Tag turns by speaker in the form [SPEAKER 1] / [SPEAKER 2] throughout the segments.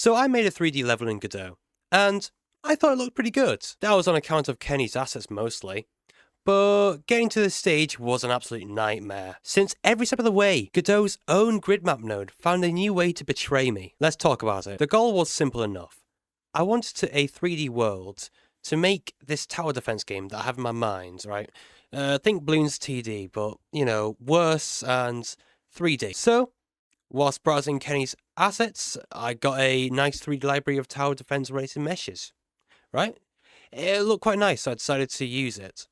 [SPEAKER 1] So I made a 3D level in Godot, and I thought it looked pretty good. That was on account of Kenney's assets mostly. But getting to this stage was an absolute nightmare, since every step of the way, Godot's own GridMap node found a new way to betray me. Let's talk about it. The goal was simple enough. I wanted a 3D world to make this tower defense game that I have in my mind, right? Think Bloons TD, but, worse and 3D. So, whilst browsing Kenney's assets, I got a nice 3D library of tower defense related meshes, right? It looked quite nice, so I decided to use it.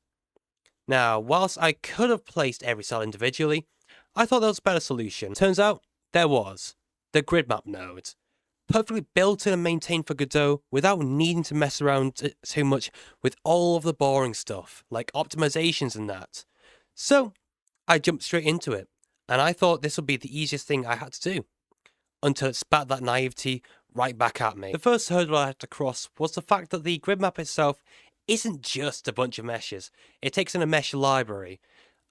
[SPEAKER 1] Now, whilst I could have placed every cell individually, I thought there was a better solution. Turns out, there was. The GridMap node. Perfectly built in and maintained for Godot without needing to mess around too much with all of the boring stuff, like optimizations and that. So, I jumped straight into it, and I thought this would be the easiest thing I had to do, until it spat that naivety right back at me. The first hurdle I had to cross was the fact that the grid map itself isn't just a bunch of meshes, it takes in a mesh library.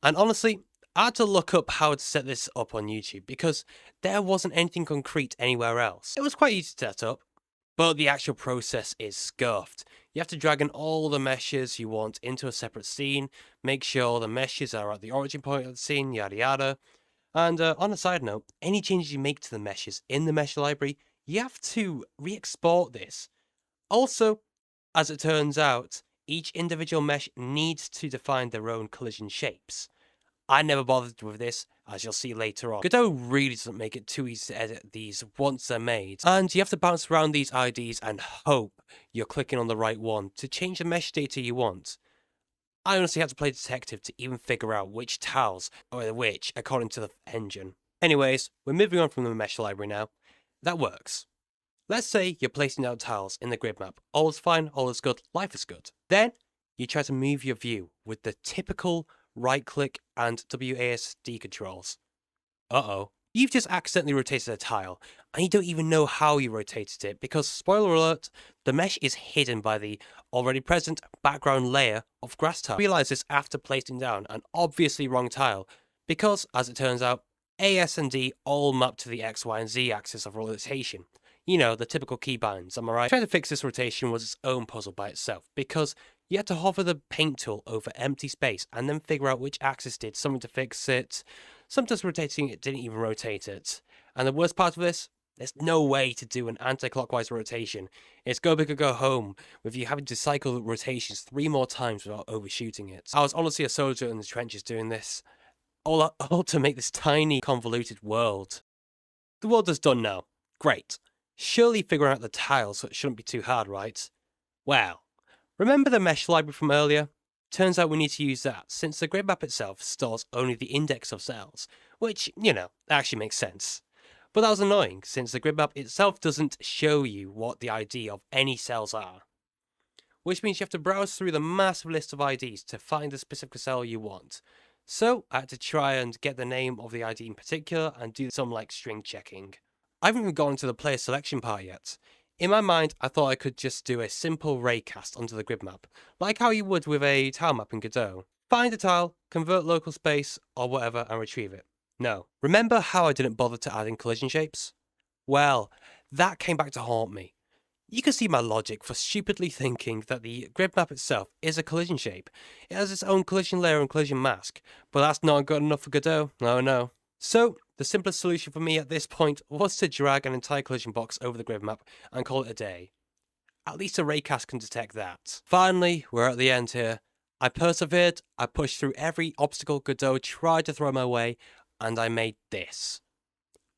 [SPEAKER 1] And honestly, I had to look up how to set this up on YouTube because there wasn't anything concrete anywhere else. It was quite easy to set up, but the actual process is scuffed. You have to drag in all the meshes you want into a separate scene, make sure the meshes are at the origin point of the scene, yada yada. And on a side note, any changes you make to the meshes in the mesh library, you have to re-export this. Also, as it turns out, each individual mesh needs to define their own collision shapes. I never bothered with this, as you'll see later on. Godot really doesn't make it too easy to edit these once they're made, and you have to bounce around these IDs and hope you're clicking on the right one to change the mesh data you want. I honestly had to play detective to even figure out which tiles are which according to the engine. Anyways, we're moving on from the mesh library now. That works. Let's say you're placing down tiles in the grid map. All is fine, all is good, life is good. Then, you try to move your view with the typical right click and WASD controls. Uh-oh. You've just accidentally rotated a tile, and you don't even know how you rotated it because, spoiler alert, the mesh is hidden by the already present background layer of grass tile. Realise this after placing down an obviously wrong tile because, as it turns out, A, S and D all map to the X, Y and Z axis of rotation. You know, the typical keybinds, am I right? Trying to fix this rotation was its own puzzle by itself because you had to hover the paint tool over empty space and then figure out which axis did something to fix it. Sometimes rotating it didn't even rotate it. And the worst part of this, there's no way to do an anti-clockwise rotation. It's go big or go home, with you having to cycle rotations 3 more times without overshooting it. I was honestly a soldier in the trenches doing this, all to make this tiny, convoluted world. The world is done now. Great. Surely figuring out the tiles shouldn't be too hard, right? Well, remember the mesh library from earlier? Turns out we need to use that, since the grid map itself stores only the index of cells, which, actually makes sense. But that was annoying, since the grid map itself doesn't show you what the ID of any cells are. Which means you have to browse through the massive list of IDs to find the specific cell you want. So, I had to try and get the name of the ID in particular and do some string checking. I haven't even gotten to the player selection part yet. In my mind, I thought I could just do a simple raycast onto the grid map, like how you would with a tile map in Godot. Find a tile, convert local space, or whatever, and retrieve it. No. Remember how I didn't bother to add in collision shapes? Well, that came back to haunt me. You can see my logic for stupidly thinking that the grid map itself is a collision shape. It has its own collision layer and collision mask, but that's not good enough for Godot. Oh no. So, the simplest solution for me at this point was to drag an entire collision box over the grid map and call it a day. At least a raycast can detect that. Finally, we're at the end here. I persevered, I pushed through every obstacle Godot tried to throw my way, and I made this.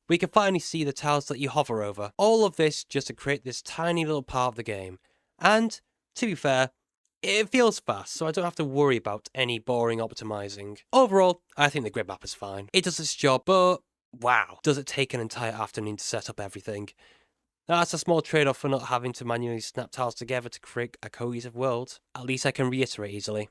[SPEAKER 1] We can finally see the tiles that you hover over. All of this just to create this tiny little part of the game. And, to be fair, it feels fast, so I don't have to worry about any boring optimizing. Overall, I think the grid map is fine. It does its job, but wow, does it take an entire afternoon to set up everything. That's a small trade-off for not having to manually snap tiles together to create a cohesive world. At least I can reiterate easily.